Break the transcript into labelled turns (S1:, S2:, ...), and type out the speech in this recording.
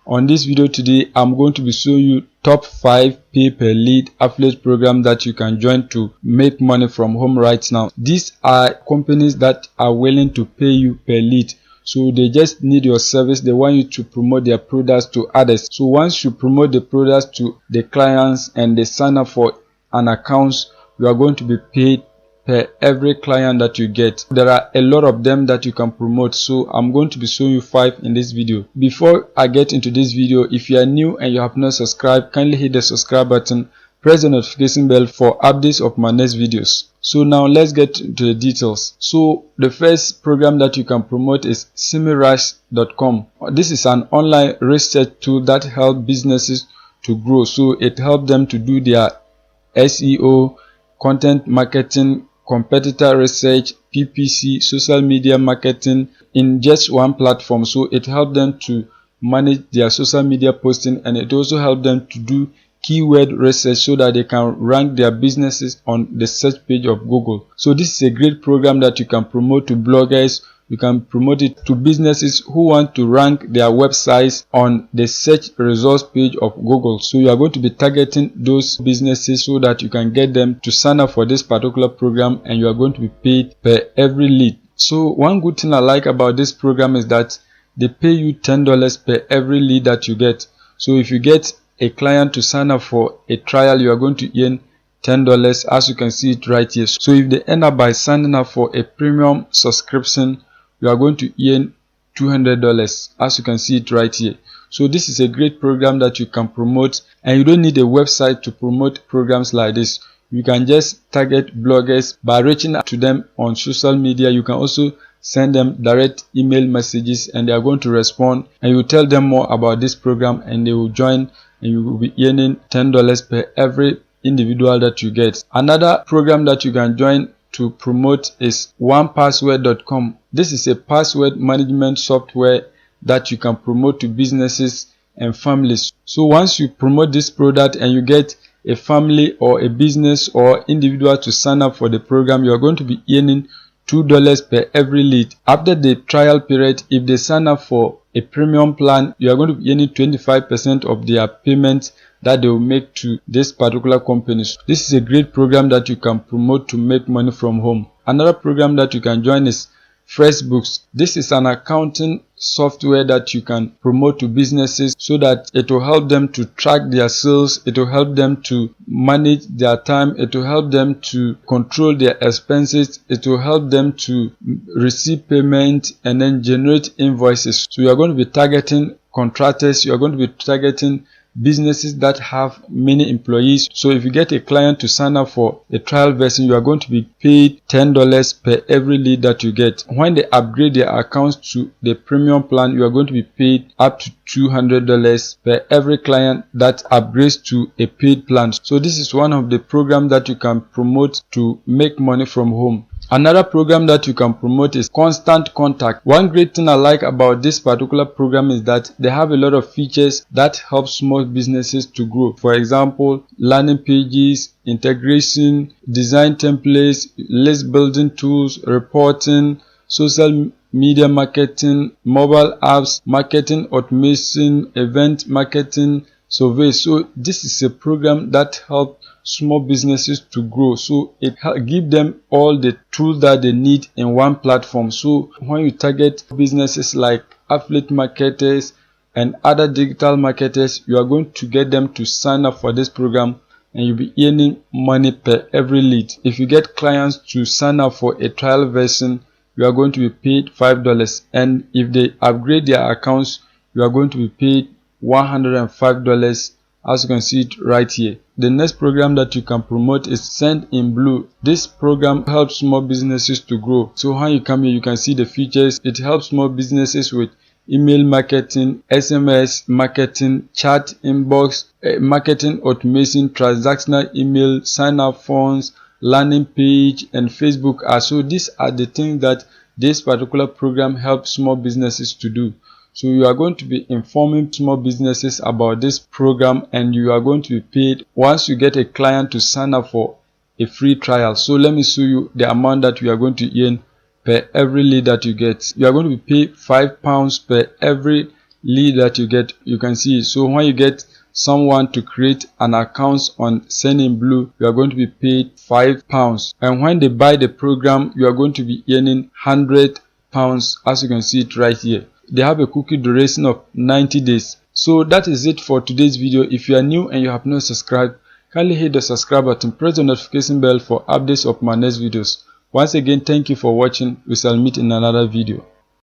S1: On this video today, I'm going to be showing you top 5 pay per lead affiliate program that you can join to make money from home right now. These are companies that are willing to pay you per lead. So they just need your service. They want you to promote their products to others. So once you promote the products to the clients and they sign up for an account, you are going to be paid per every client that you get. There are a lot of them that you can promote, so I'm going to be showing you 5 in this video. Before I get into this video, if you are new and you have not subscribed, kindly hit the subscribe button, press the notification bell for updates of my next videos. So now let's get into the details. So the first program that you can promote is Similarized.com. This is an online research tool that helps businesses to grow. So it helps them to do their SEO, content marketing, competitor research, PPC, social media marketing in just one platform. So it helps them to manage their social media posting, and it also helps them to do keyword research so that they can rank their businesses on the search page of Google. So this is a great program that you can promote to bloggers. You can promote it to businesses who want to rank their websites on the search results page of Google. So you are going to be targeting those businesses so that you can get them to sign up for this particular program, and you are going to be paid per every lead. So one good thing I like about this program is that they pay you $10 per every lead that you get. So if you get a client to sign up for a trial, you are going to earn $10, as you can see it right here. So if they end up by signing up for a premium subscription, you are going to earn $200, as you can see it right here. So this is a great program that you can promote, and you don't need a website to promote programs like this. You can just target bloggers by reaching out to them on social media. You can also send them direct email messages, and they are going to respond, and you tell them more about this program, and they will join, and you will be earning $10 per every individual that you get. Another program that you can join to promote is OnePassword.com. This is a password management software that you can promote to businesses and families. So once you promote this product and you get a family or a business or individual to sign up for the program, you are going to be earning $2 per every lead. After the trial period, if they sign up for a premium plan, you are going to be earning 25% of their payment that they will make to this particular company. This is a great program that you can promote to make money from home. Another program that you can join is FreshBooks. This is an accounting software that you can promote to businesses so that it will help them to track their sales, it will help them to manage their time, it will help them to control their expenses, it will help them to receive payment and then generate invoices. So you are going to be targeting contractors, you are going to be targeting businesses that have many employees. So if you get a client to sign up for a trial version, you are going to be paid $10 per every lead that you get. When they upgrade their accounts to the premium plan, you are going to be paid up to $200 per every client that upgrades to a paid plan. So this is one of the programs that you can promote to make money from home. Another program that you can promote is Constant Contact. One great thing I like about this particular program is that they have a lot of features that help small businesses to grow. For example, landing pages, integration, design templates, list building tools, reporting, social media marketing, mobile apps, marketing automation, event marketing, surveys. So this is a program that helps small businesses to grow. So it gives them all the tools that they need in one platform. So when you target businesses like affiliate marketers and other digital marketers, you are going to get them to sign up for this program, and you'll be earning money per every lead. If you get clients to sign up for a trial version, you are going to be paid $5, and if they upgrade their accounts, you are going to be paid $105, as you can see it right here. The next program that you can promote is Sendinblue. This program helps small businesses to grow. So when you come here, you can see the features. It helps small businesses with email marketing, SMS marketing, chat inbox, marketing automation, transactional email, sign up forms, landing page, and Facebook ads. So these are the things that this particular program helps small businesses to do. So you are going to be informing small businesses about this program, and you are going to be paid once you get a client to sign up for a free trial. So let me show you the amount that you are going to earn per every lead that you get. You are going to be paid £5 per every lead that you get, you can see. So when you get someone to create an account on Sendinblue, you are going to be paid £5, and when they buy the program, you are going to be earning £100, as you can see it right here. They have a cookie duration of 90 days. So that is it for today's video. If you are new and you have not subscribed, kindly hit the subscribe button, press the notification bell for updates of my next videos. Once again, thank you for watching. We shall meet in another video.